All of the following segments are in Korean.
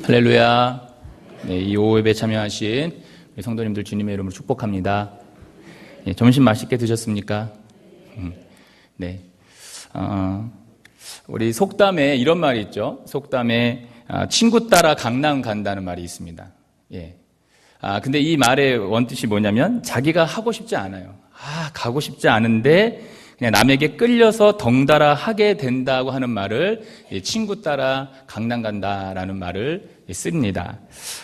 할렐루야. 네, 이 오후예배 참여하신 우리 성도님들 주님의 이름으로 축복합니다. 네, 점심 맛있게 드셨습니까? 네. 우리 속담에 이런 말이 있죠. 속담에 친구 따라 강남 간다는 말이 있습니다. 예. 근데 이 말의 원뜻이 뭐냐면 자기가 하고 싶지 않아요. 가고 싶지 않은데 그냥 남에게 끌려서 덩달아 하게 된다고 하는 말을 친구 따라 강남 간다라는 말을 씁니다.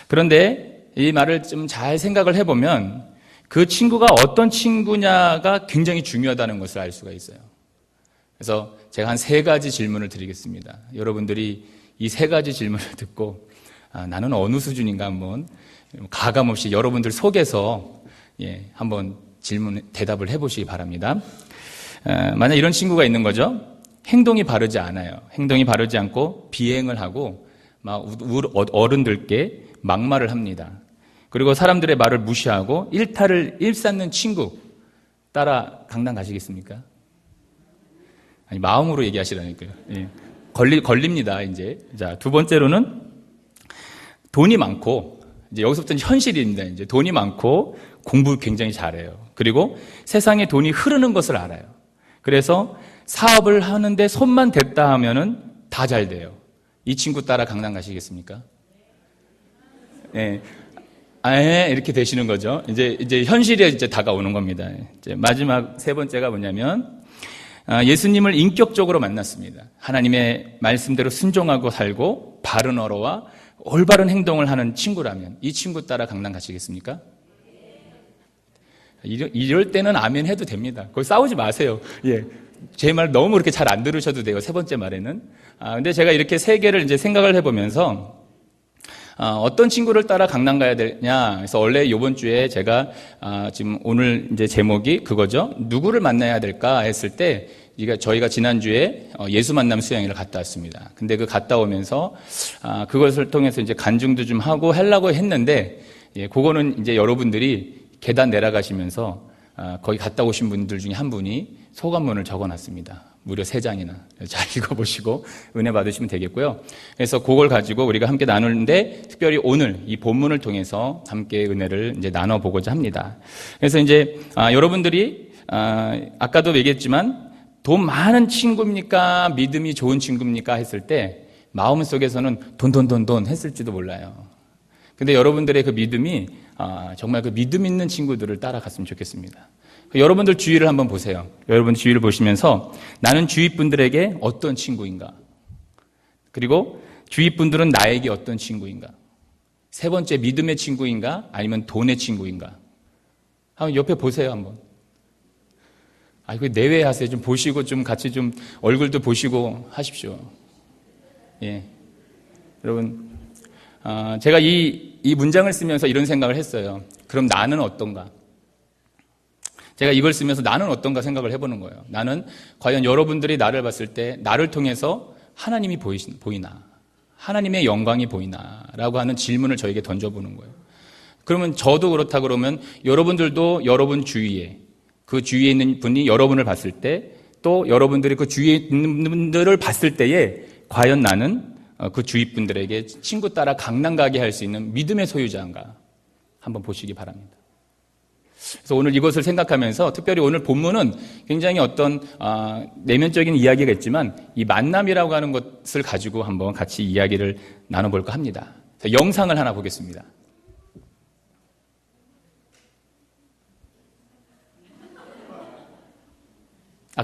그런데 이 말을 좀 잘 생각을 해보면 그 친구가 어떤 친구냐가 굉장히 중요하다는 것을 알 수가 있어요. 그래서 제가 한 3가지 질문을 드리겠습니다. 여러분들이 이 3가지 질문을 듣고 나는 어느 수준인가 한번 가감없이 여러분들 속에서 한번 대답을 해보시기 바랍니다. 만약 이런 친구가 있는 거죠. 행동이 바르지 않아요. 행동이 바르지 않고 비행을 하고 막 어른들께 막말을 합니다. 그리고 사람들의 말을 무시하고 일탈을 일삼는 친구 따라 강남 가시겠습니까? 아니, 마음으로 얘기하시라니까요. 예. 걸립니다, 이제. 자, 2번째로는 돈이 많고, 이제 여기서부터는 현실입니다. 이제 돈이 많고, 공부 굉장히 잘해요. 그리고 세상에 돈이 흐르는 것을 알아요. 그래서 사업을 하는데 손만 댔다 하면은 다 잘 돼요. 이 친구 따라 강남 가시겠습니까? 네. 이렇게 되시는 거죠. 이제 현실에 이제 다가오는 겁니다. 이제 마지막 3번째가 뭐냐면, 예수님을 인격적으로 만났습니다. 하나님의 말씀대로 순종하고 살고 바른 언어와 올바른 행동을 하는 친구라면 이 친구 따라 강남 가시겠습니까? 이럴 때는 아멘 해도 됩니다. 거기 싸우지 마세요. 예. 제 말 너무 그렇게 잘 안 들으셔도 돼요. 3번째 말에는. 근데 제가 이렇게 3개를 이제 생각을 해보면서 어떤 친구를 따라 강남 가야 되냐. 그래서 원래 이번 주에 제가 지금 오늘 이제 제목이 그거죠. 누구를 만나야 될까 했을 때 저희가 지난주에 예수 만남 수양회를 갔다 왔습니다. 근데 그 갔다 오면서 그것을 통해서 이제 간증도 좀 하고 하려고 했는데 그거는 이제 여러분들이 계단 내려가시면서 거기 갔다 오신 분들 중에 한 분이 소감문을 적어놨습니다. 무려 3장이나 잘 읽어보시고 은혜 받으시면 되겠고요. 그래서 그걸 가지고 우리가 함께 나누는데 특별히 오늘 이 본문을 통해서 함께 은혜를 이제 나눠보고자 합니다. 그래서 이제 여러분들이 아까도 얘기했지만 돈 많은 친구입니까? 믿음이 좋은 친구입니까? 했을 때 마음속에서는 돈 했을지도 몰라요. 근데 여러분들의 그 믿음이 정말 그 믿음 있는 친구들을 따라갔으면 좋겠습니다. 여러분들 주위를 한번 보세요. 여러분 주위를 보시면서 나는 주위 분들에게 어떤 친구인가? 그리고 주위 분들은 나에게 어떤 친구인가? 3번째 믿음의 친구인가? 아니면 돈의 친구인가? 한번 옆에 보세요 한번. 그 내외하세요. 좀 보시고 좀 같이 좀 얼굴도 보시고 하십시오. 예, 여러분. 제가 이 문장을 쓰면서 이런 생각을 했어요. 그럼 나는 어떤가? 제가 이걸 쓰면서 나는 어떤가 생각을 해보는 거예요. 나는 과연 여러분들이 나를 봤을 때 나를 통해서 하나님이 보이나? 하나님의 영광이 보이나? 라고 하는 질문을 저에게 던져보는 거예요. 그러면 저도 그렇다 그러면 여러분들도 여러분 주위에 그 주위에 있는 분이 여러분을 봤을 때 또 여러분들이 그 주위에 있는 분들을 봤을 때에 과연 나는 그 주위 분들에게 친구 따라 강남 가게 할 수 있는 믿음의 소유자인가 한번 보시기 바랍니다. 그래서 오늘 이것을 생각하면서 특별히 오늘 본문은 굉장히 어떤 내면적인 이야기가 있지만 이 만남이라고 하는 것을 가지고 한번 같이 이야기를 나눠볼까 합니다. 영상을 하나 보겠습니다.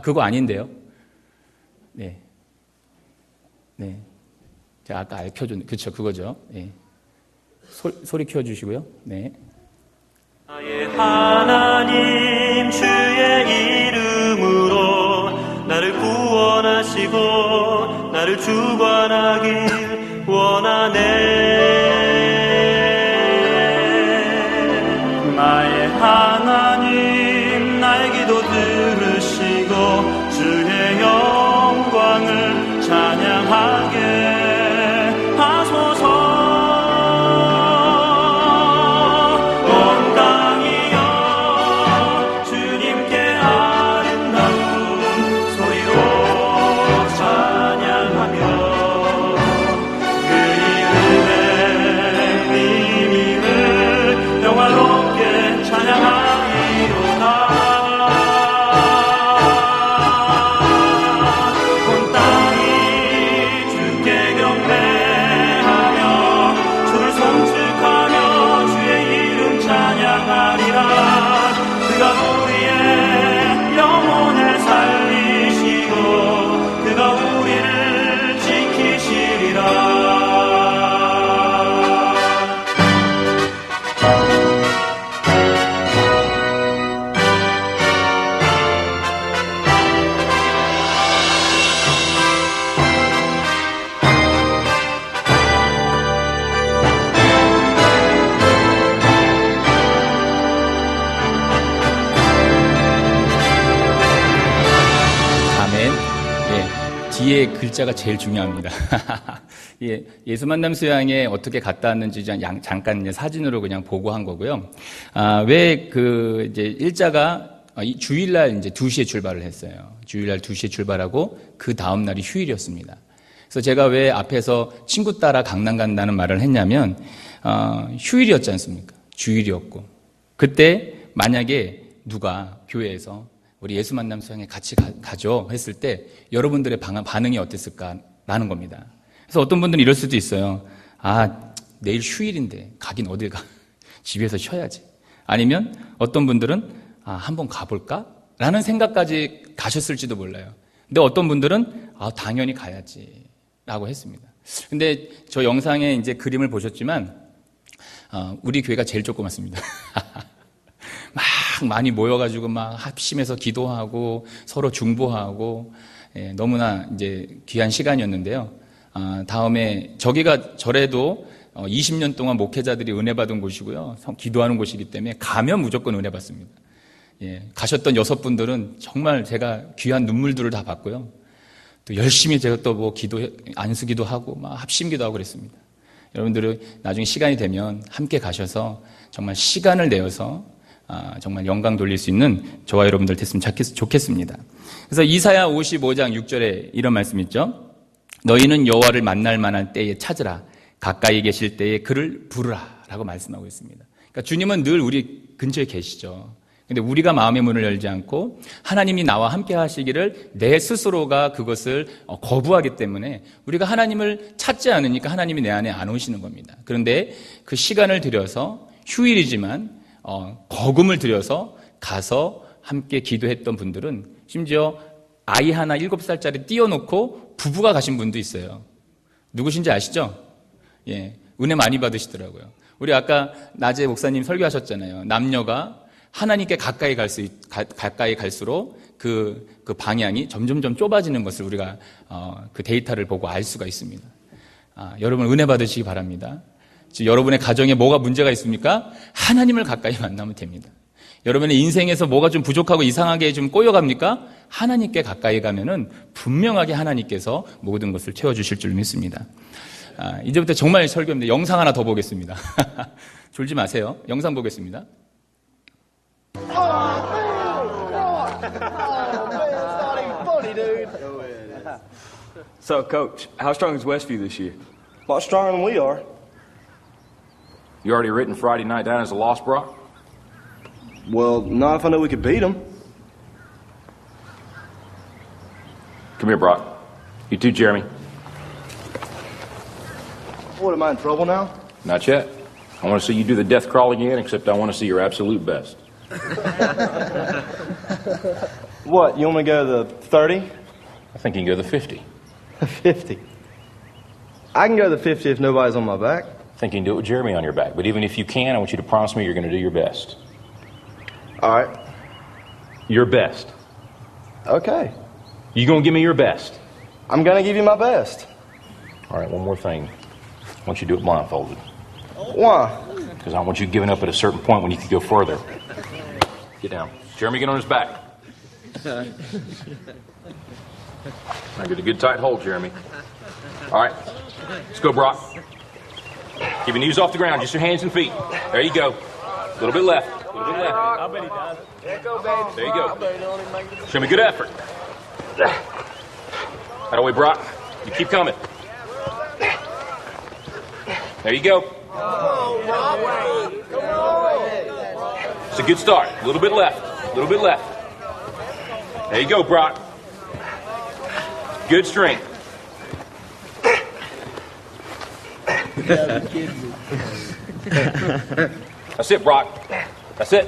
그거 아닌데요. 네. 제가 아까 켜준, 그쵸, 그거죠. 네. 소리 키워주시고요. 네. 나의 하나님 주의 이름으로 나를 구원하시고 나를 주관하길 원하네. 나의 하나님 나의 기도 들으시고 주의 영광을 찬양하게 뒤에 글자가 제일 중요합니다. 예, 예수 만남 수양에 어떻게 갔다 왔는지 잠깐 이제 사진으로 그냥 보고한 거고요. 왜 이제 일자가 주일날 이제 2시에 출발을 했어요. 주일날 2시에 출발하고 그 다음날이 휴일이었습니다. 그래서 제가 왜 앞에서 친구 따라 강남 간다는 말을 했냐면, 휴일이었지 않습니까? 주일이었고. 그때 만약에 누가 교회에서 우리 예수 만남 수양에 같이 가죠 했을 때 여러분들의 반응이 어땠을까라는 겁니다. 그래서 어떤 분들은 이럴 수도 있어요. 내일 휴일인데 가긴 어딜 가. 집에서 쉬어야지. 아니면 어떤 분들은 한번 가볼까? 라는 생각까지 가셨을지도 몰라요. 근데 어떤 분들은 당연히 가야지 라고 했습니다. 근데 저 영상에 이제 그림을 보셨지만 우리 교회가 제일 조그맣습니다. 막 많이 모여가지고 막 합심해서 기도하고 서로 중보하고, 예, 너무나 이제 귀한 시간이었는데요. 다음에 저기가 절에도 20년 동안 목회자들이 은혜 받은 곳이고요. 기도하는 곳이기 때문에 가면 무조건 은혜 받습니다. 예, 가셨던 6분들은 정말 제가 귀한 눈물들을 다 봤고요. 또 열심히 제가 또 뭐 안수기도 하고 막 합심기도 하고 그랬습니다. 여러분들은 나중에 시간이 되면 함께 가셔서 정말 시간을 내어서 정말 영광 돌릴 수 있는 저와 여러분들 됐으면 좋겠습니다. 그래서 이사야 55장 6절에 이런 말씀 있죠. 너희는 여호와를 만날 만한 때에 찾으라. 가까이 계실 때에 그를 부르라. 라고 말씀하고 있습니다. 그러니까 주님은 늘 우리 근처에 계시죠. 근데 우리가 마음의 문을 열지 않고 하나님이 나와 함께 하시기를 내 스스로가 그것을 거부하기 때문에 우리가 하나님을 찾지 않으니까 하나님이 내 안에 안 오시는 겁니다. 그런데 그 시간을 들여서 휴일이지만 거금을 들여서 가서 함께 기도했던 분들은 심지어 아이 하나 7살짜리 띄워놓고 부부가 가신 분도 있어요. 누구신지 아시죠? 예, 은혜 많이 받으시더라고요. 우리 아까 낮에 목사님 설교하셨잖아요. 남녀가 하나님께 가까이 갈수록 그 방향이 점점점 좁아지는 것을 우리가 그 데이터를 보고 알 수가 있습니다. 여러분 은혜 받으시기 바랍니다. 여러분의 가정에 뭐가 문제가 있습니까? 하나님을 가까이 만나면 됩니다. 여러분의 인생에서 뭐가 좀 부족하고 이상하게 좀 꼬여갑니까? 하나님께 가까이 가면은 분명하게 하나님께서 모든 것을 채워주실 줄 믿습니다. 이제부터 정말 설교입니다. 영상 하나 더 보겠습니다. 졸지 마세요. 영상 보겠습니다. So, Coach, how strong is Westview this year? A lot stronger than we are. You already written Friday night down as a loss, Brock? Well, not if I know we could beat them. Come here, Brock. You too, Jeremy. What, am I in trouble now? Not yet. I want to see you do the death crawl again, except I want to see your absolute best. What, you want me to go to the 30? I think you can go the 50. 50. I can go to the 50 if nobody's on my back. I think you can do it with Jeremy on your back. But even if you can, I want you to promise me you're going to do your best. All right. Your best. Okay. You going to give me your best? I'm going to give you my best. All right, one more thing. I want you to do it blindfolded. Why? Because I want you giving up at a certain point when you could go further. Get down. Jeremy, get on his back. Now get a good tight hold, Jeremy. All right. Let's go, Brock. Keep your knees off the ground, just your hands and feet. There you go. A little bit left. A little bit left. I bet he does. There you go. Show me good effort. That away, Brock. You keep coming. There you go. It's a good start. A little bit left. A little bit left. There you go, Brock. Good strength. That's it, Brock. That's it.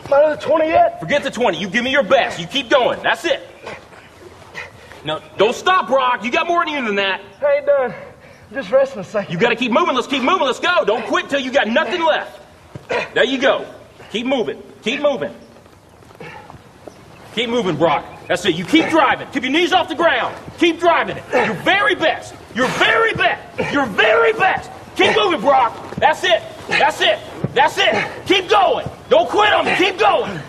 Not at the 20 yet. Forget the 20. You give me your best. You keep going. That's it. No, don't stop, Brock. You got more in you than that. I ain't done. Just resting a second. You got to keep moving. Let's keep moving. Let's go. Don't quit till you got nothing left. There you go. Keep moving. Keep moving. Keep moving, Brock. That's it. You keep driving. Keep your knees off the ground. Keep driving it. Your very best. Your very best. Your very best. Keep moving, Brock. That's it. That's it. That's it. Keep going. Don't quit on me. Keep going.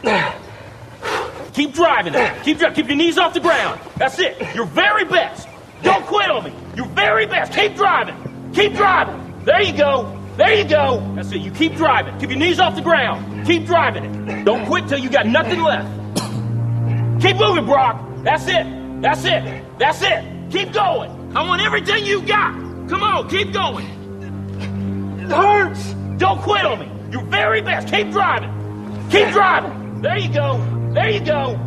Keep driving it. Keep your knees off the ground. That's it. Your very best. Don't quit on me. Your very best. Keep driving. Keep driving. There you go. There you go. That's it. You keep driving. Keep your knees off the ground. Keep driving it. Don't quit till you got nothing left. Keep moving, Brock. That's it. That's it. That's it. Keep going. I want everything you got. Come on, keep going. It hurts. Don't quit on me. Your very best. Keep driving. Keep driving. There you go. There you go.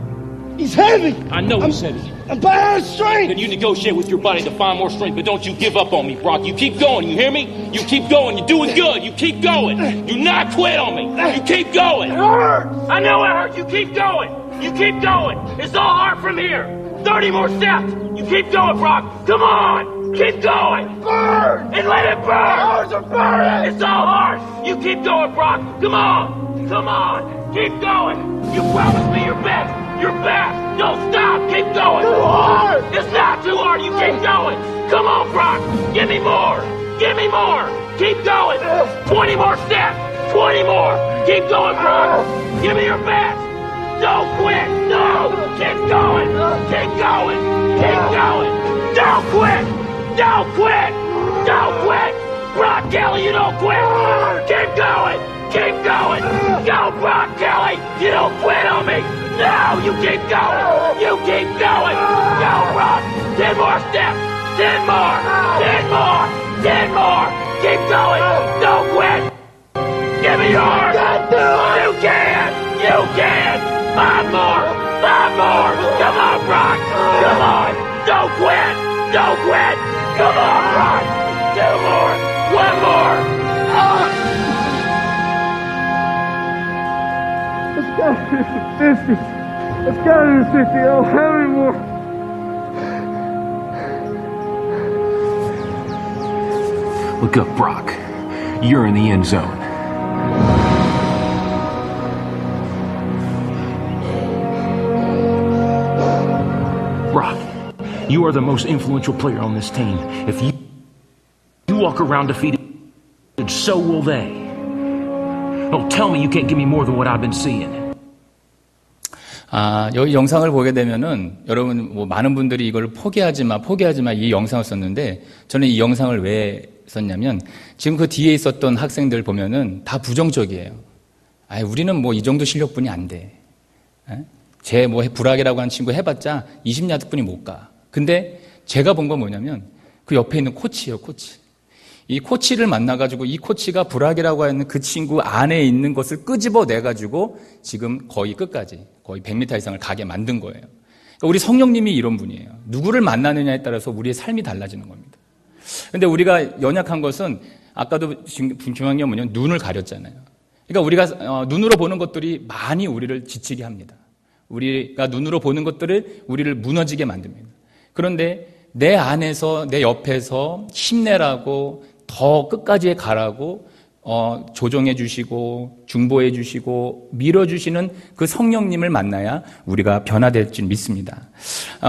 He's heavy. I know he's heavy. I'm bad strength. Then you negotiate with your body to find more strength, but don't you give up on me, Brock. You keep going, you hear me? You keep going, you're doing good. You keep going. Do not quit on me. You keep going. It hurts. I know it hurts. You keep going. You keep going. It's all hard from here. 30 more steps. You keep going, Brock. Come on. Keep going. Burn. And let it burn. My arms are burning. It's all hard. You keep going, Brock. Come on. Come on. Keep going. You promised me your best. Your best. Don't stop. Keep going. Too hard. It's not too hard. You keep going. Come on, Brock. Give me more. Give me more. Keep going. 20 more steps. 20 more. Keep going, Brock. Give me your best. Don't quit. No. Keep going. Keep going. Keep going. Don't quit. Don't quit. Don't quit. Brock Kelly, you don't quit. Keep going. Keep going. Go, Brock Kelly. You don't quit on me. No, you keep going. You keep going. Go, Brock. 10 more steps. 10 more. 10 more. 10 more. Keep going. Don't quit. Give me yours. You can. You can. 5 more. 5 more. Come on, Brock. Come on. Don't quit. Don't quit. Come on, Brock. 2 more. 1 more. Let's go to the 50. Let's go to the 50. I don't have any more. Look up, Brock. You're in the end zone. Brock, you are the most influential player on this team. If you walk around defeated, so will they. Don't tell me you can't give me more than what I've been seeing. 여기 영상을 보게 되면은 여러분 뭐 많은 분들이 이걸 포기하지 마 이 영상을 썼는데 저는 이 영상을 왜 썼냐면 지금 그 뒤에 있었던 학생들 보면은 다 부정적이에요. 우리는 뭐 이 정도 실력뿐이 안 돼. 제 뭐 불악이라고 하는 친구 해봤자 20야드뿐이 못 가. 근데 제가 본 건 뭐냐면 그 옆에 있는 코치예요, 코치. 이 코치를 만나가지고 이 코치가 불악이라고 하는 그 친구 안에 있는 것을 끄집어내가지고 지금 거의 끝까지 거의 100m 이상을 가게 만든 거예요. 그러니까 우리 성령님이 이런 분이에요. 누구를 만나느냐에 따라서 우리의 삶이 달라지는 겁니다. 근데 우리가 연약한 것은 아까도 중요한 게 뭐냐면 눈을 가렸잖아요. 그러니까 우리가 눈으로 보는 것들이 많이 우리를 지치게 합니다. 우리가 눈으로 보는 것들을 우리를 무너지게 만듭니다. 그런데 내 안에서 내 옆에서 힘내라고 더 끝까지 가라고 조정해 주시고 중보해 주시고 밀어주시는 그 성령님을 만나야 우리가 변화될 줄 믿습니다.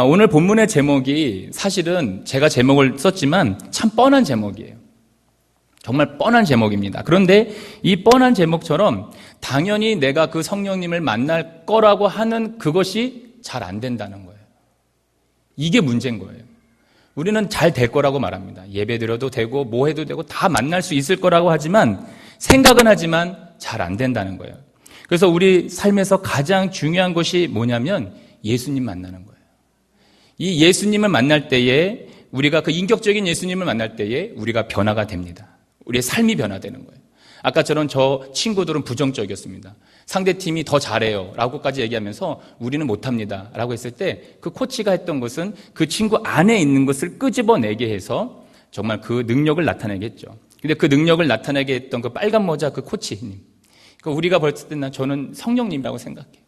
오늘 본문의 제목이 사실은 제가 제목을 썼지만 참 뻔한 제목이에요. 정말 뻔한 제목입니다. 그런데 이 뻔한 제목처럼 당연히 내가 그 성령님을 만날 거라고 하는 그것이 잘 안 된다는 거예요. 이게 문제인 거예요. 우리는 잘 될 거라고 말합니다. 예배 드려도 되고 뭐 해도 되고 다 만날 수 있을 거라고 하지만 생각은 하지만 잘 안 된다는 거예요. 그래서 우리 삶에서 가장 중요한 것이 뭐냐면 예수님 만나는 거예요. 이 예수님을 만날 때에 우리가 그 인격적인 예수님을 만날 때에 우리가 변화가 됩니다. 우리의 삶이 변화되는 거예요. 아까처럼 저 친구들은 부정적이었습니다. 상대팀이 더 잘해요 라고까지 얘기하면서 우리는 못합니다 라고 했을 때 그 코치가 했던 것은 그 친구 안에 있는 것을 끄집어내게 해서 정말 그 능력을 나타내게 했죠. 근데 그 능력을 나타내게 했던 그 빨간 모자 그 코치님, 그러니까 우리가 봤을 때는 저는 성령님이라고 생각해요.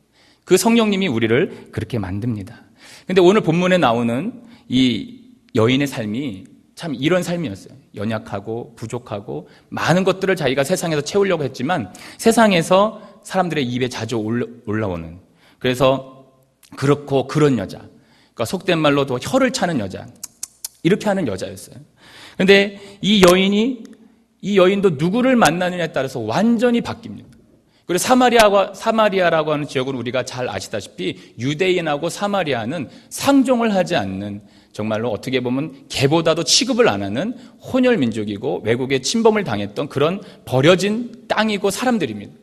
그 성령님이 우리를 그렇게 만듭니다. 근데 오늘 본문에 나오는 이 여인의 삶이 참 이런 삶이었어요. 연약하고 부족하고 많은 것들을 자기가 세상에서 채우려고 했지만 세상에서 사람들의 입에 자주 올라오는, 그래서 그렇고 그런 여자, 그러니까 속된 말로 더 혀를 차는 여자, 이렇게 하는 여자였어요. 그런데 이 여인도 누구를 만나느냐에 따라서 완전히 바뀝니다. 그리고 사마리아라고 하는 지역은 우리가 잘 아시다시피 유대인하고 사마리아는 상종을 하지 않는, 정말로 어떻게 보면 개보다도 취급을 안 하는 혼혈 민족이고 외국에 침범을 당했던 그런 버려진 땅이고 사람들입니다.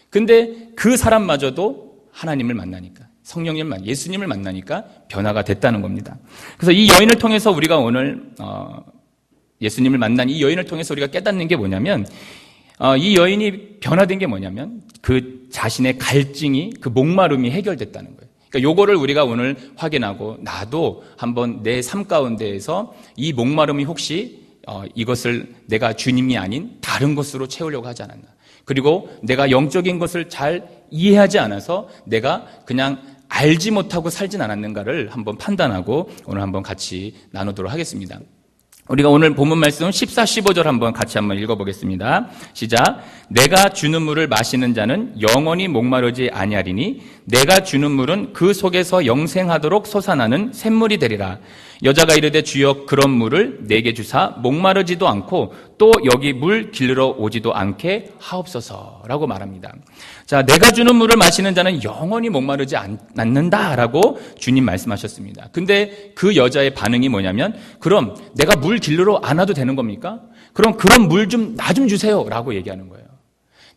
근데 그 사람마저도 하나님을 만나니까, 성령님을 예수님을 만나니까 변화가 됐다는 겁니다. 그래서 이 여인을 통해서 우리가 오늘 예수님을 만난 이 여인을 통해서 우리가 깨닫는 게 뭐냐면, 이 여인이 변화된 게 뭐냐면 그 자신의 갈증이, 그 목마름이 해결됐다는 거예요. 그러니까 요거를 우리가 오늘 확인하고, 나도 한번 내 삶 가운데에서 이 목마름이 혹시 이것을 내가 주님이 아닌 다른 것으로 채우려고 하지 않았나, 그리고 내가 영적인 것을 잘 이해하지 않아서 내가 그냥 알지 못하고 살진 않았는가를 한번 판단하고 오늘 한번 같이 나누도록 하겠습니다. 우리가 오늘 본문 말씀 14, 15절 한번 같이 한번 읽어보겠습니다. 시작. 내가 주는 물을 마시는 자는 영원히 목마르지 아니하리니 내가 주는 물은 그 속에서 영생하도록 솟아나는 샘물이 되리라. 여자가 이르되 주여 그런 물을 내게 주사 목마르지도 않고 또 여기 물 길르러 오지도 않게 하옵소서라고 말합니다. 자, 내가 주는 물을 마시는 자는 영원히 목마르지 않는다라고 주님 말씀하셨습니다. 근데 그 여자의 반응이 뭐냐면, 그럼 내가 물 길르러 안 와도 되는 겁니까? 그럼 그런 물 좀 나 좀 주세요 라고 얘기하는 거예요.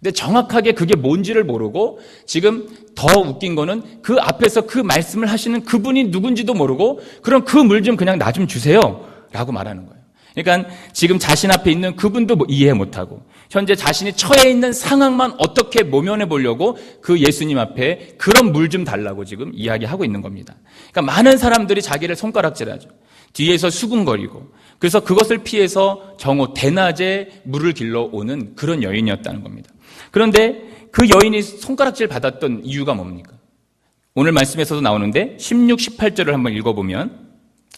근데 정확하게 그게 뭔지를 모르고, 지금 더 웃긴 거는 그 앞에서 그 말씀을 하시는 그분이 누군지도 모르고, 그럼 그 물 좀 그냥 나 좀 주세요 라고 말하는 거예요. 그러니까 지금 자신 앞에 있는 그분도 이해 못하고, 현재 자신이 처해 있는 상황만 어떻게 모면해 보려고 그 예수님 앞에 그런 물 좀 달라고 지금 이야기하고 있는 겁니다. 그러니까 많은 사람들이 자기를 손가락질하죠. 뒤에서 수군거리고, 그래서 그것을 피해서 정오 대낮에 물을 길러 오는 그런 여인이었다는 겁니다. 그런데 그 여인이 손가락질 받았던 이유가 뭡니까? 오늘 말씀에서도 나오는데 16, 18절을 한번 읽어보면,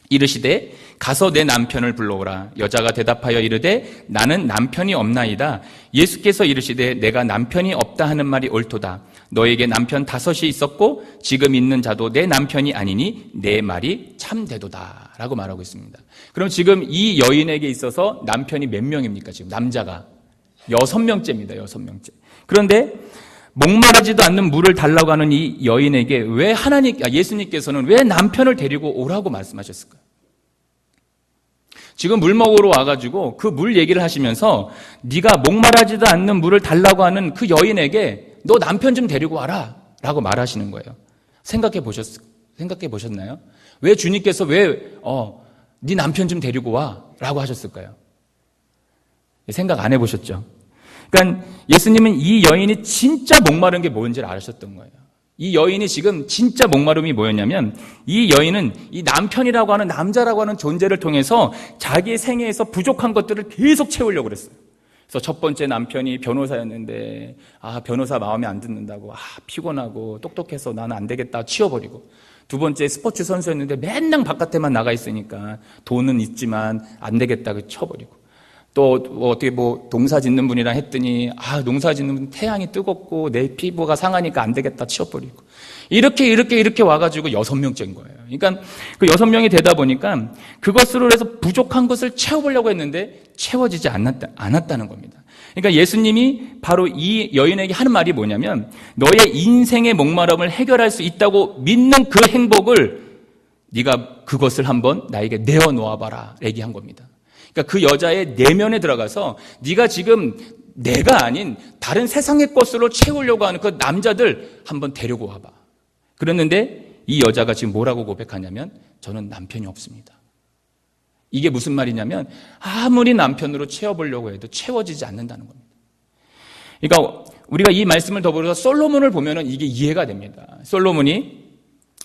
이르시되 가서 내 남편을 불러오라. 여자가 대답하여 이르되 나는 남편이 없나이다. 예수께서 이르시되 내가 남편이 없다 하는 말이 옳도다. 너에게 남편 5이 있었고 지금 있는 자도 내 남편이 아니니 내 말이 참되도다 라고 말하고 있습니다. 그럼 지금 이 여인에게 있어서 남편이 몇 명입니까? 지금 남자가 6명째입니다. 6명째. 그런데 목마르지도 않는 물을 달라고 하는 이 여인에게 왜 예수님께서는 왜 남편을 데리고 오라고 말씀하셨을까요? 지금 물 먹으러 와가지고 그 물 얘기를 하시면서 네가 목마르지도 않는 물을 달라고 하는 그 여인에게 너 남편 좀 데리고 와라 라고 말하시는 거예요. 생각해 보셨나요? 왜 주님께서 네 남편 좀 데리고 와 라고 하셨을까요? 생각 안 해보셨죠? 그러니까 예수님은 이 여인이 진짜 목마른 게 뭔지를 아셨던 거예요. 이 여인이 지금 진짜 목마름이 뭐였냐면, 이 여인은 이 남편이라고 하는, 남자라고 하는 존재를 통해서 자기의 생애에서 부족한 것들을 계속 채우려고 그랬어요. 그래서 첫 번째 남편이 변호사였는데 변호사 마음에 안 듣는다고 피곤하고 똑똑해서 나는 안 되겠다 치워버리고, 두 번째 스포츠 선수였는데 맨날 바깥에만 나가 있으니까 돈은 있지만 안 되겠다 쳐버리고, 또 어떻게 농사 짓는 분이랑 했더니 농사 짓는 분 태양이 뜨겁고 내 피부가 상하니까 안 되겠다 치워버리고, 이렇게 와가지고 6명째인 거예요. 그러니까 그 6명이 되다 보니까 그것으로 해서 부족한 것을 채워보려고 했는데 채워지지 않았다는 겁니다. 그러니까 예수님이 바로 이 여인에게 하는 말이 뭐냐면, 너의 인생의 목마름을 해결할 수 있다고 믿는 그 행복을 네가 그것을 한번 나에게 내어놓아봐라 얘기한 겁니다. 그러니까 그 여자의 내면에 들어가서 네가 지금 내가 아닌 다른 세상의 것으로 채우려고 하는 그 남자들 한번 데리고 와봐. 그랬는데 이 여자가 지금 뭐라고 고백하냐면, 저는 남편이 없습니다. 이게 무슨 말이냐면 아무리 남편으로 채워보려고 해도 채워지지 않는다는 겁니다. 그러니까 우리가 이 말씀을 더불어서 솔로몬을 보면은 이게 이해가 됩니다. 솔로몬이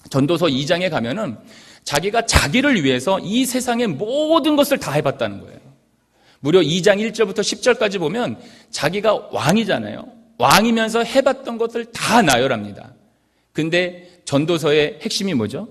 전도서 2장에 가면은 자기가 자기를 위해서 이 세상의 모든 것을 다 해봤다는 거예요. 무려 2장 1절부터 10절까지 보면 자기가 왕이잖아요. 왕이면서 해봤던 것을 다 나열합니다. 근데 전도서의 핵심이 뭐죠?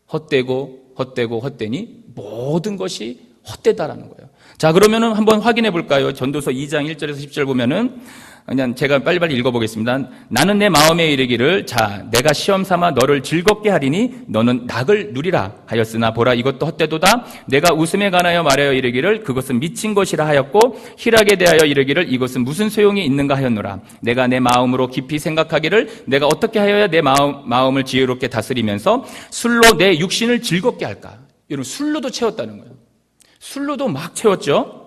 헛되니 모든 것이 헛되다라는 거예요. 자, 그러면은 한번 확인해 볼까요? 전도서 2장 1절에서 10절 보면은 그냥 제가 빨리빨리 읽어보겠습니다. 나는 내 마음에 이르기를 자 내가 시험 삼아 너를 즐겁게 하리니 너는 낙을 누리라 하였으나 보라 이것도 헛되도다. 내가 웃음에 관하여 말하여 이르기를 그것은 미친 것이라 하였고 희락에 대하여 이르기를 이것은 무슨 소용이 있는가 하였노라. 내가 내 마음으로 깊이 생각하기를 내가 어떻게 하여야 내 마음을 지혜롭게 다스리면서 술로 내 육신을 즐겁게 할까. 여러분 술로도 채웠다는 거예요. 술로도 막 채웠죠.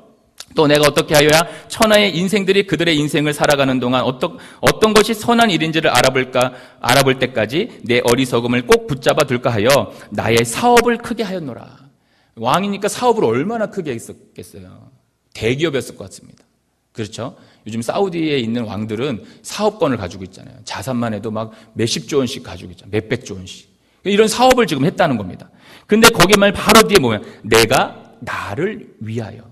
또 내가 어떻게 하여야 천하의 인생들이 그들의 인생을 살아가는 동안 어떤 것이 선한 일인지를 알아볼 때까지 내 어리석음을 꼭 붙잡아 둘까 하여 나의 사업을 크게 하였노라. 왕이니까 사업을 얼마나 크게 했었겠어요. 대기업이었을 것 같습니다. 그렇죠? 요즘 사우디에 있는 왕들은 사업권을 가지고 있잖아요. 자산만 해도 막 몇십조 원씩 가지고 있잖아요. 몇백조 원씩. 이런 사업을 지금 했다는 겁니다. 근데 거기 말 바로 뒤에 보면 내가 나를 위하여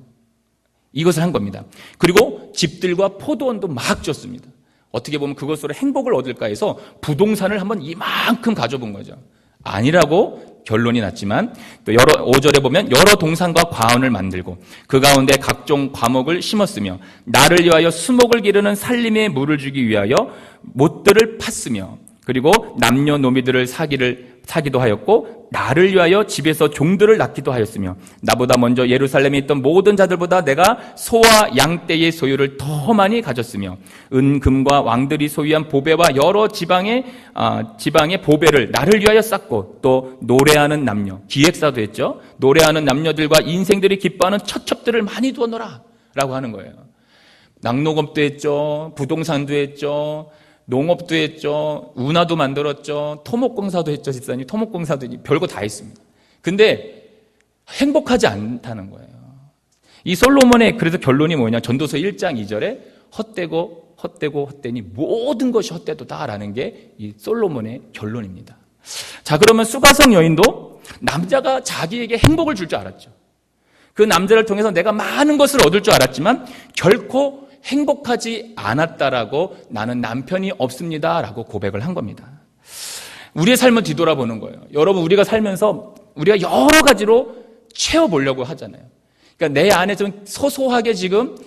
이것을 한 겁니다. 그리고 집들과 포도원도 막 줬습니다. 어떻게 보면 그것으로 행복을 얻을까 해서 부동산을 한번 이만큼 가져본 거죠. 아니라고 결론이 났지만 또 5절에 보면 여러 동산과 과원을 만들고 그 가운데 각종 과목을 심었으며 나를 위하여 수목을 기르는 살림의 물을 주기 위하여 못들을 팠으며 그리고 남녀노비들을 사기도 하였고 나를 위하여 집에서 종들을 낳기도 하였으며 나보다 먼저 예루살렘에 있던 모든 자들보다 내가 소와 양떼의 소유를 더 많이 가졌으며 은금과 왕들이 소유한 보배와 여러 지방의 보배를 나를 위하여 쌓고 또 노래하는 남녀 기획사도 했죠. 노래하는 남녀들과 인생들이 기뻐하는 첩첩들을 많이 두었노라 라고 하는 거예요. 낙농업도 했죠. 부동산도 했죠. 농업도 했죠. 운하도 만들었죠. 토목공사도 했죠. 집사님 토목공사도 별거 다 했습니다. 근데 행복하지 않다는 거예요. 이 솔로몬의 그래서 결론이 뭐냐. 전도서 1장 2절에 헛되니 모든 것이 헛되도다라는 게 이 솔로몬의 결론입니다. 자, 그러면 수가성 여인도 남자가 자기에게 행복을 줄 줄 알았죠. 그 남자를 통해서 내가 많은 것을 얻을 줄 알았지만 결코 행복하지 않았다라고 나는 남편이 없습니다라고 고백을 한 겁니다. 우리의 삶을 뒤돌아보는 거예요. 여러분 우리가 살면서 우리가 여러 가지로 채워보려고 하잖아요. 그러니까 내 안에 좀 소소하게 지금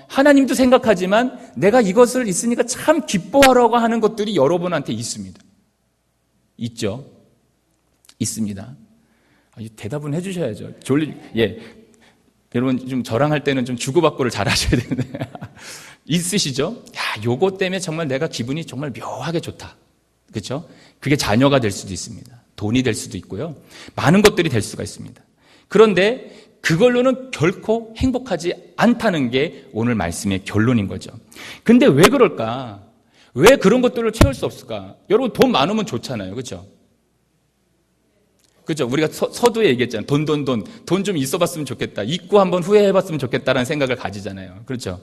하나님도 생각하지만 내가 이것을 있으니까 참 기뻐하라고 하는 것들이 여러분한테 있습니다. 있죠? 있습니다. 대답은 해주셔야죠. 여러분 좀 저랑 할 때는 좀 주고받고를 잘 하셔야 되는데 있으시죠? 야, 요거 때문에 정말 내가 기분이 정말 묘하게 좋다. 그렇죠? 그게 자녀가 될 수도 있습니다. 돈이 될 수도 있고요. 많은 것들이 될 수가 있습니다. 그런데 그걸로는 결코 행복하지 않다는 게 오늘 말씀의 결론인 거죠. 근데 왜 그럴까? 왜 그런 것들을 채울 수 없을까? 여러분 돈 많으면 좋잖아요. 그렇죠? 그죠? 우리가 서두에 얘기했잖아요. 돈 좀 있어봤으면 좋겠다. 잊고 한번 후회해봤으면 좋겠다라는 생각을 가지잖아요. 그렇죠?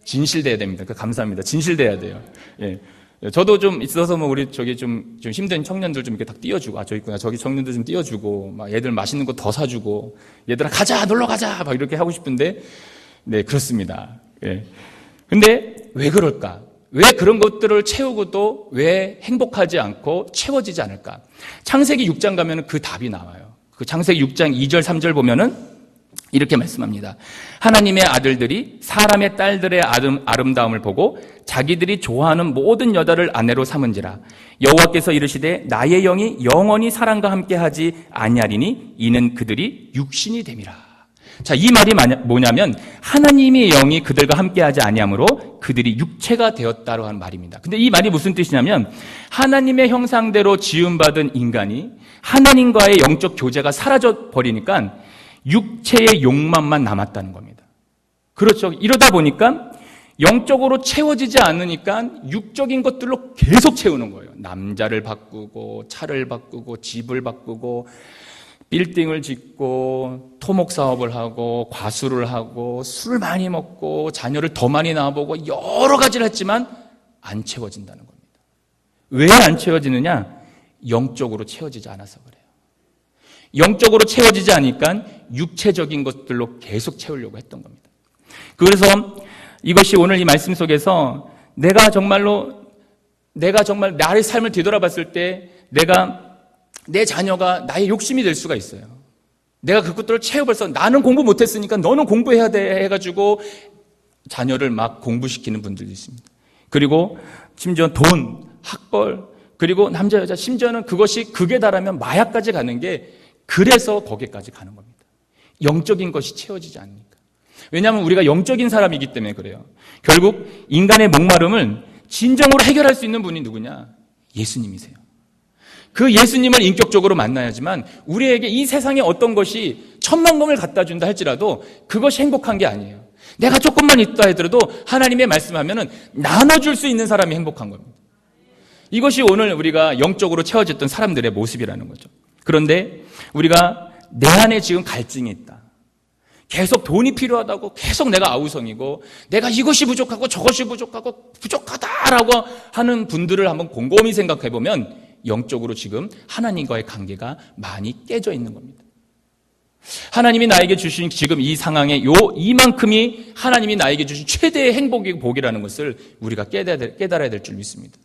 진실돼야 됩니다. 감사합니다. 진실돼야 돼요. 예. 저도 좀 있어서 뭐 우리 저기 좀 힘든 청년들 좀 이렇게 딱 띄워주고, 저 있구나. 저기 청년들 좀 띄워주고, 막 얘들 맛있는 거 더 사주고, 얘들아 가자, 놀러 가자, 막 이렇게 하고 싶은데, 네, 그렇습니다. 예. 근데 왜 그럴까? 왜 그런 것들을 채우고도 왜 행복하지 않고 채워지지 않을까? 창세기 6장 가면은 그 답이 나와요. 그 창세기 6장 2절, 3절 보면은 이렇게 말씀합니다. 하나님의 아들들이 사람의 딸들의 아름다움을 보고 자기들이 좋아하는 모든 여자를 아내로 삼은지라. 여호와께서 이르시되 나의 영이 영원히 사람과 함께하지 아니하리니 이는 그들이 육신이 됨이라. 자, 이 말이 뭐냐면 하나님의 영이 그들과 함께하지 아니하므로 그들이 육체가 되었다고 하는 말입니다. 근데 이 말이 무슨 뜻이냐면 하나님의 형상대로 지음받은 인간이 하나님과의 영적 교제가 사라져 버리니까 육체의 욕망만 남았다는 겁니다. 그렇죠. 이러다 보니까 영적으로 채워지지 않으니까 육적인 것들로 계속 채우는 거예요. 남자를 바꾸고 차를 바꾸고 집을 바꾸고 빌딩을 짓고 토목 사업을 하고 과수를 하고 술을 많이 먹고 자녀를 더 많이 낳아보고 여러 가지를 했지만 안 채워진다는 겁니다. 왜 안 채워지느냐? 영적으로 채워지지 않아서 그래요. 영적으로 채워지지 않으니까 육체적인 것들로 계속 채우려고 했던 겁니다. 그래서 이것이 오늘 이 말씀 속에서 내가 정말 나의 삶을 뒤돌아봤을 때 내 자녀가 나의 욕심이 될 수가 있어요. 내가 그것들을 채워버려서 나는 공부 못했으니까 너는 공부해야 돼 해가지고 자녀를 막 공부시키는 분들도 있습니다. 그리고 심지어 돈, 학벌, 그리고 남자, 여자, 심지어는 그것이 극에 달하면 마약까지 가는 게 그래서 거기까지 가는 겁니다. 영적인 것이 채워지지 않으니까. 왜냐하면 우리가 영적인 사람이기 때문에 그래요. 결국 인간의 목마름을 진정으로 해결할 수 있는 분이 누구냐? 예수님이세요. 그 예수님을 인격적으로 만나야지만 우리에게 이 세상에 어떤 것이 천만금을 갖다 준다 할지라도 그것이 행복한 게 아니에요. 내가 조금만 있다 하더라도 하나님의 말씀하면은 나눠줄 수 있는 사람이 행복한 겁니다. 이것이 오늘 우리가 영적으로 채워졌던 사람들의 모습이라는 거죠. 그런데 우리가 내 안에 지금 갈증이 있다. 계속 돈이 필요하다고 계속 내가 아우성이고 내가 이것이 부족하고 저것이 부족하고 부족하다라고 하는 분들을 한번 곰곰이 생각해 보면 영적으로 지금 하나님과의 관계가 많이 깨져 있는 겁니다. 하나님이 나에게 주신 지금 이 상황에 이만큼이 하나님이 나에게 주신 최대의 행복이고 복이라는 것을 우리가 깨달아야 될 줄 믿습니다.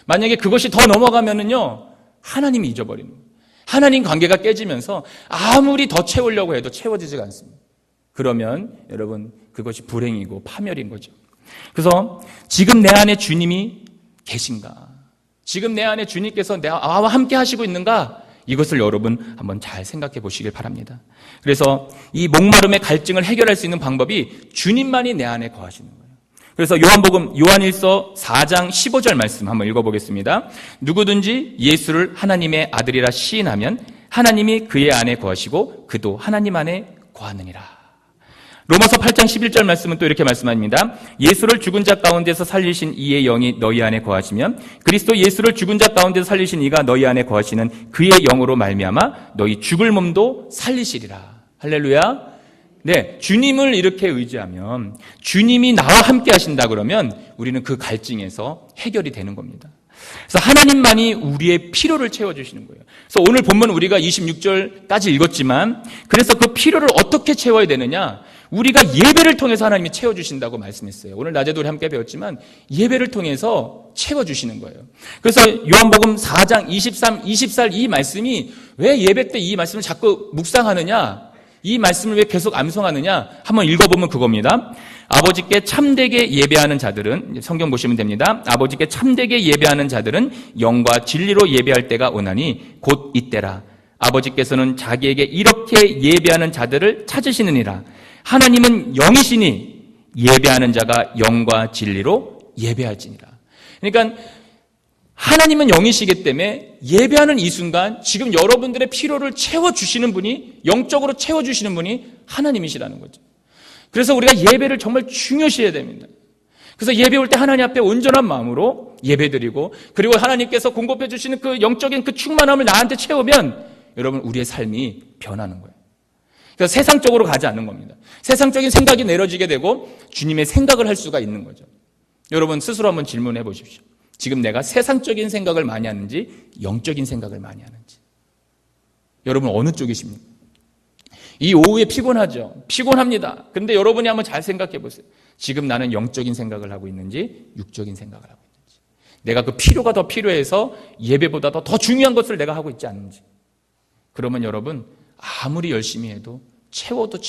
만약에 그것이 더 넘어가면은요, 하나님이 잊어버리는 거예요. 하나님 관계가 깨지면서 아무리 더 채우려고 해도 채워지지가 않습니다. 그러면 여러분 그것이 불행이고 파멸인 거죠. 그래서 지금 내 안에 주님이 계신가? 지금 내 안에 주님께서 나와 함께 하시고 있는가? 이것을 여러분 한번 잘 생각해 보시길 바랍니다. 그래서 이 목마름의 갈증을 해결할 수 있는 방법이 주님만이 내 안에 거하시는 거예요. 그래서 요한일서 4장 15절 말씀 한번 읽어보겠습니다. 누구든지 예수를 하나님의 아들이라 시인하면 하나님이 그의 안에 거하시고 그도 하나님 안에 거하느니라. 로마서 8장 11절 말씀은 또 이렇게 말씀합니다. 예수를 죽은 자 가운데서 살리신 이의 영이 너희 안에 거하시면 그리스도 예수를 죽은 자 가운데서 살리신 이가 너희 안에 거하시는 그의 영으로 말미암아 너희 죽을 몸도 살리시리라. 할렐루야. 네, 주님을 이렇게 의지하면 주님이 나와 함께 하신다 그러면 우리는 그 갈증에서 해결이 되는 겁니다. 그래서 하나님만이 우리의 필요를 채워주시는 거예요. 그래서 오늘 본문 우리가 26절까지 읽었지만 그래서 그 필요를 어떻게 채워야 되느냐? 우리가 예배를 통해서 하나님이 채워주신다고 말씀했어요. 오늘 낮에도 우리 함께 배웠지만 예배를 통해서 채워주시는 거예요. 그래서 요한복음 4장 23, 24절 이 말씀이 왜 예배 때 이 말씀을 자꾸 묵상하느냐? 이 말씀을 왜 계속 암송하느냐? 한번 읽어보면 그겁니다. 아버지께 참되게 예배하는 자들은, 성경 보시면 됩니다. 아버지께 참되게 예배하는 자들은 영과 진리로 예배할 때가 오나니 곧 이때라. 아버지께서는 자기에게 이렇게 예배하는 자들을 찾으시느니라. 하나님은 영이시니 예배하는 자가 영과 진리로 예배할지니라. 그러니까 하나님은 영이시기 때문에 예배하는 이 순간 지금 여러분들의 필요를 채워주시는 분이, 영적으로 채워주시는 분이 하나님이시라는 거죠. 그래서 우리가 예배를 정말 중요시해야 됩니다. 그래서 예배 올 때 하나님 앞에 온전한 마음으로 예배드리고, 그리고 하나님께서 공급해 주시는 그 영적인 그 충만함을 나한테 채우면 여러분 우리의 삶이 변하는 거예요. 그래서 세상적으로 가지 않는 겁니다. 세상적인 생각이 내려지게 되고 주님의 생각을 할 수가 있는 거죠. 여러분 스스로 한번 질문해 보십시오. 지금 내가 세상적인 생각을 많이 하는지 영적인 생각을 많이 하는지. 여러분 어느 쪽이십니까? 이 오후에 피곤하죠. 피곤합니다. 그런데 여러분이 한번 잘 생각해 보세요. 지금 나는 영적인 생각을 하고 있는지 육적인 생각을 하고 있는지. 내가 그 필요가 더 필요해서 예배보다 더 중요한 것을 내가 하고 있지 않는지. 그러면 여러분 아무리 열심히 해도 채워도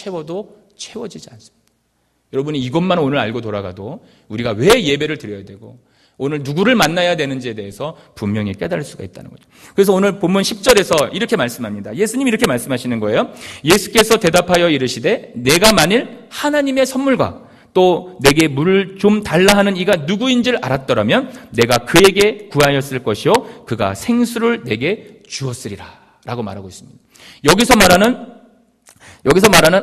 채워지지 않습니다. 여러분이 이것만 오늘 알고 돌아가도 우리가 왜 예배를 드려야 되고 오늘 누구를 만나야 되는지에 대해서 분명히 깨달을 수가 있다는 거죠. 그래서 오늘 본문 10절에서 이렇게 말씀합니다. 예수님이 이렇게 말씀하시는 거예요. 예수께서 대답하여 이르시되 내가 만일 하나님의 선물과 또 내게 물을 좀 달라 하는 이가 누구인지를 알았더라면 내가 그에게 구하였을 것이요 그가 생수를 내게 주었으리라 라고 말하고 있습니다. 여기서 말하는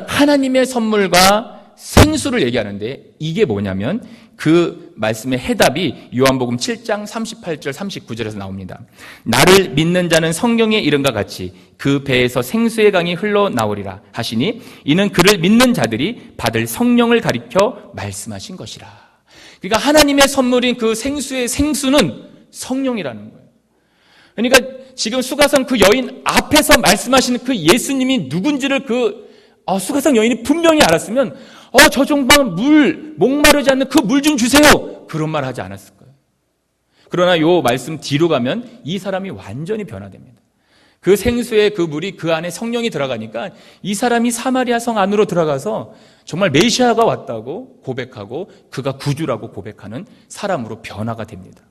하나님의 선물과 생수를 얘기하는데 이게 뭐냐면 그 말씀의 해답이 요한복음 7장 38절 39절에서 나옵니다. 나를 믿는 자는 성경의 이름과 같이 그 배에서 생수의 강이 흘러나오리라 하시니 이는 그를 믿는 자들이 받을 성령을 가리켜 말씀하신 것이라. 그러니까 하나님의 선물인 그 생수의 생수는 성령이라는 거예요. 그러니까 지금 수가성 그 여인 앞에서 말씀하시는 그 예수님이 누군지를 수가성 여인이 분명히 알았으면 저 정말 목마르지 않는 그 물 좀 주세요. 그런 말 하지 않았을 거예요. 그러나 요 말씀 뒤로 가면 이 사람이 완전히 변화됩니다. 그 생수의 그 물이 그 안에 성령이 들어가니까 이 사람이 사마리아 성 안으로 들어가서 정말 메시아가 왔다고 고백하고 그가 구주라고 고백하는 사람으로 변화가 됩니다.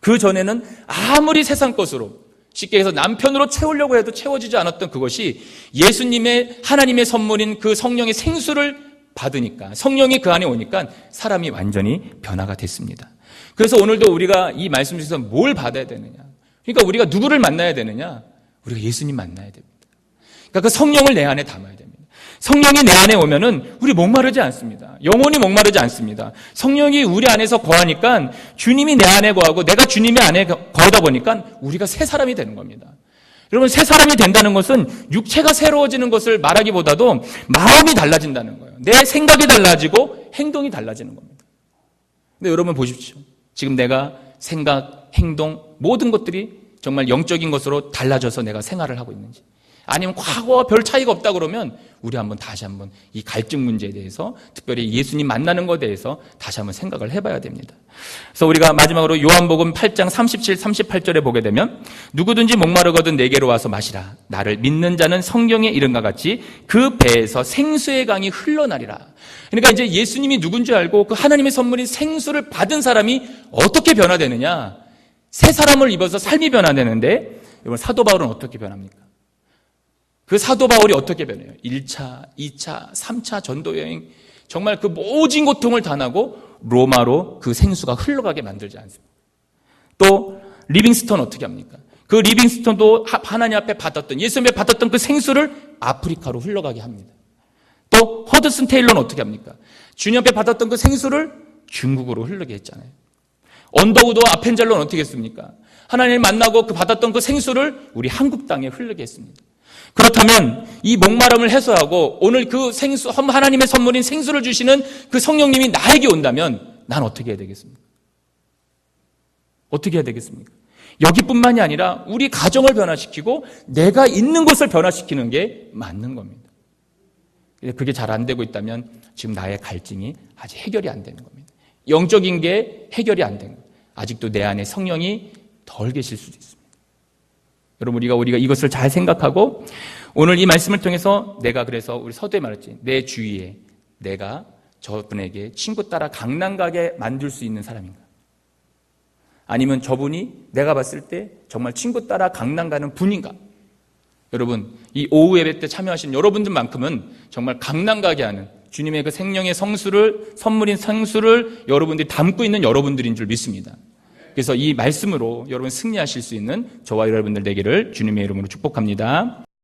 그 전에는 아무리 세상 것으로 쉽게 해서 남편으로 채우려고 해도 채워지지 않았던 그것이 예수님의 하나님의 선물인 그 성령의 생수를 받으니까, 성령이 그 안에 오니까 사람이 완전히 변화가 됐습니다. 그래서 오늘도 우리가 이 말씀 중에서 뭘 받아야 되느냐, 그러니까 우리가 누구를 만나야 되느냐, 우리가 예수님 만나야 됩니다. 그러니까 그 성령을 내 안에 담아야 됩니다. 성령이 내 안에 오면은 우리 목마르지 않습니다. 영혼이 목마르지 않습니다. 성령이 우리 안에서 거하니까 주님이 내 안에 거하고 내가 주님의 안에 거하다 보니까 우리가 새 사람이 되는 겁니다. 여러분, 새 사람이 된다는 것은 육체가 새로워지는 것을 말하기보다도 마음이 달라진다는 거예요. 내 생각이 달라지고 행동이 달라지는 겁니다. 근데 여러분 보십시오. 지금 내가 생각, 행동, 모든 것들이 정말 영적인 것으로 달라져서 내가 생활을 하고 있는지, 아니면 과거와 별 차이가 없다 그러면 우리 다시 한번 이 갈증 문제에 대해서, 특별히 예수님 만나는 것에 대해서 다시 한번 생각을 해봐야 됩니다. 그래서 우리가 마지막으로 요한복음 8장 37, 38절에 보게 되면 누구든지 목마르거든 내게로 와서 마시라. 나를 믿는 자는 성경의 이름과 같이 그 배에서 생수의 강이 흘러나리라. 그러니까 이제 예수님이 누군지 알고 그 하나님의 선물인 생수를 받은 사람이 어떻게 변화되느냐, 새 사람을 입어서 삶이 변화되는데, 여러분 사도 바울은 어떻게 변합니까? 그 사도 바울이 어떻게 변해요? 1차, 2차, 3차 전도여행, 정말 그 모진 고통을 당하고 로마로 그 생수가 흘러가게 만들지 않습니까? 또 리빙스턴 어떻게 합니까? 그 리빙스턴도 하나님 앞에 받았던, 예수님 앞에 받았던 그 생수를 아프리카로 흘러가게 합니다. 또 허드슨 테일러는 어떻게 합니까? 주님 앞에 받았던 그 생수를 중국으로 흘러게 했잖아요. 언더우드와 아펜젤로는 어떻게 했습니까? 하나님을 만나고 그 받았던 그 생수를 우리 한국 땅에 흘러게 했습니다. 그렇다면 이 목마름을 해소하고 오늘 그 생수, 하나님의 선물인 생수를 주시는 그 성령님이 나에게 온다면 난 어떻게 해야 되겠습니까? 어떻게 해야 되겠습니까? 여기뿐만이 아니라 우리 가정을 변화시키고 내가 있는 곳을 변화시키는 게 맞는 겁니다. 그게 잘 안 되고 있다면 지금 나의 갈증이 아직 해결이 안 되는 겁니다. 영적인 게 해결이 안 된 거예요. 아직도 내 안에 성령이 덜 계실 수도 있습니다. 여러분, 우리가 이것을 잘 생각하고 오늘 이 말씀을 통해서 내가, 그래서 우리 서두에 말했지, 내 주위에 내가 저분에게 친구 따라 강남 가게 만들 수 있는 사람인가? 아니면 저분이 내가 봤을 때 정말 친구 따라 강남 가는 분인가? 여러분, 이 오후 예배 때 참여하신 여러분들만큼은 정말 강남 가게 하는 주님의 그 생명의 성수를, 선물인 성수를 여러분들이 담고 있는 여러분들인 줄 믿습니다. 그래서 이 말씀으로 여러분 승리하실 수 있는 저와 여러분들 되기를 주님의 이름으로 축복합니다.